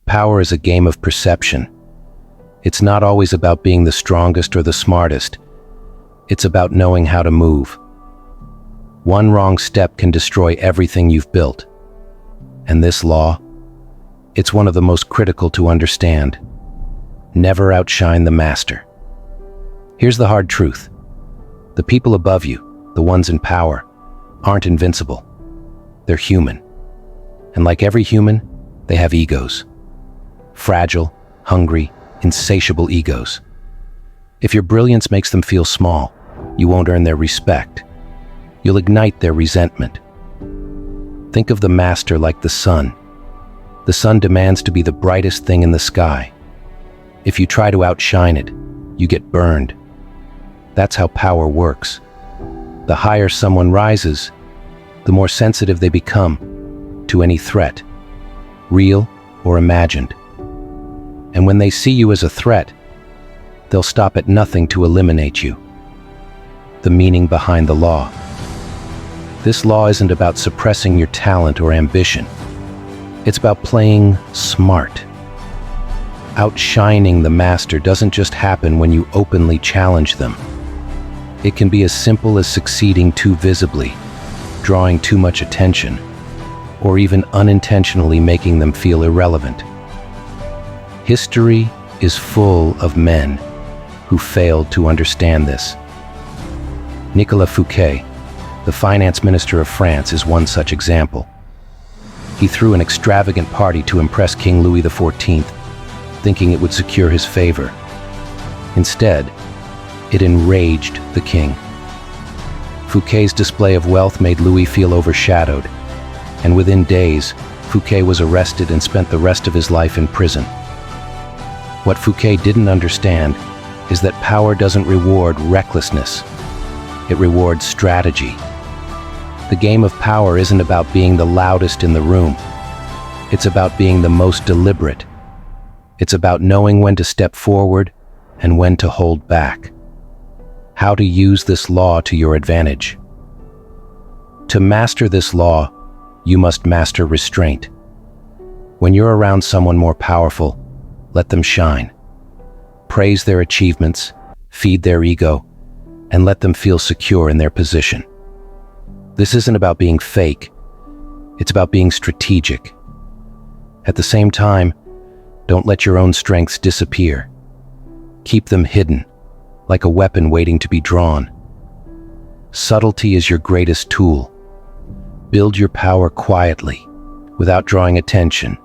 Power is a game of perception. It's not always about being the strongest or the smartest. It's about knowing how to move. One wrong step can destroy everything you've built. And this law, it's one of the most critical to understand. Never outshine the master. Here's the hard truth. The people above you, the ones in power, aren't invincible. They're human. And like every human, they have egos. Fragile, hungry, insatiable egos. If your brilliance makes them feel small, you won't earn their respect. You'll ignite their resentment. Think of the master like the sun. The sun demands to be the brightest thing in the sky. If you try to outshine it, you get burned. That's how power works. The higher someone rises, the more sensitive they become to any threat, real or imagined. And when they see you as a threat, they'll stop at nothing to eliminate you. The meaning behind the law. This law isn't about suppressing your talent or ambition. It's about playing smart. Outshining the master doesn't just happen when you openly challenge them. It can be as simple as succeeding too visibly, drawing too much attention, or even unintentionally making them feel irrelevant. History is full of men who failed to understand this. Nicolas Fouquet, the finance minister of France, is one such example. He threw an extravagant party to impress King Louis XIV, thinking it would secure his favor. Instead, it enraged the king. Fouquet's display of wealth made Louis feel overshadowed, and within days, Fouquet was arrested and spent the rest of his life in prison. What Fouquet didn't understand is that power doesn't reward recklessness. It rewards strategy. The game of power isn't about being the loudest in the room. It's about being the most deliberate. It's about knowing when to step forward and when to hold back. How to use this law to your advantage. To master this law, you must master restraint. When you're around someone more powerful, let them shine. Praise their achievements, feed their ego, and let them feel secure in their position. This isn't about being fake. It's about being strategic. At the same time, don't let your own strengths disappear. Keep them hidden, like a weapon waiting to be drawn. Subtlety is your greatest tool. Build your power quietly, without drawing attention,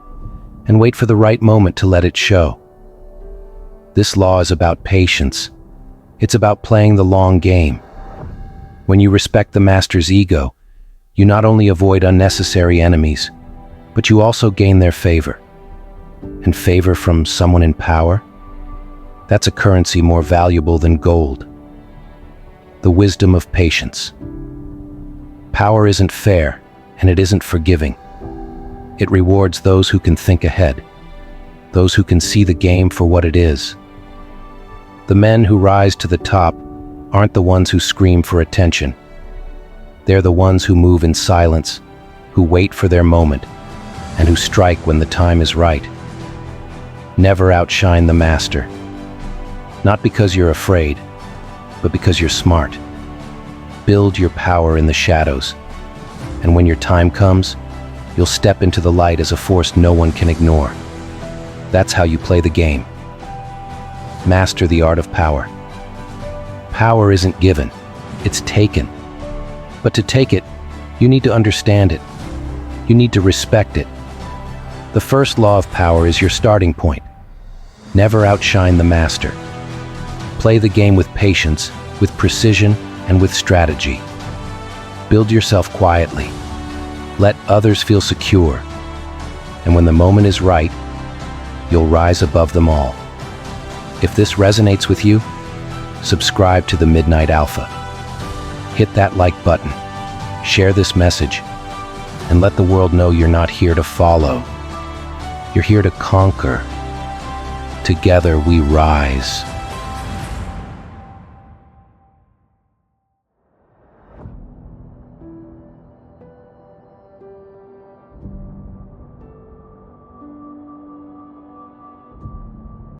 and wait for the right moment to let it show. This law is about patience. It's about playing the long game. When you respect the master's ego, you not only avoid unnecessary enemies, but you also gain their favor. And favor from someone in power? That's a currency more valuable than gold. The wisdom of patience. Power isn't fair, and it isn't forgiving. It rewards those who can think ahead, those who can see the game for what it is. The men who rise to the top aren't the ones who scream for attention. They're the ones who move in silence, who wait for their moment, and who strike when the time is right. Never outshine the master. Not because you're afraid, but because you're smart. Build your power in the shadows, and when your time comes, you'll step into the light as a force no one can ignore. That's how you play the game. Master the art of power. Power isn't given, it's taken. But to take it, you need to understand it. You need to respect it. The first law of power is your starting point. Never outshine the master. Play the game with patience, with precision, and with strategy. Build yourself quietly. Let others feel secure. And when the moment is right, you'll rise above them all. If this resonates with you, subscribe to the Midnight Alpha. Hit that like button, share this message, and let the world know you're not here to follow. You're here to conquer. Together we rise.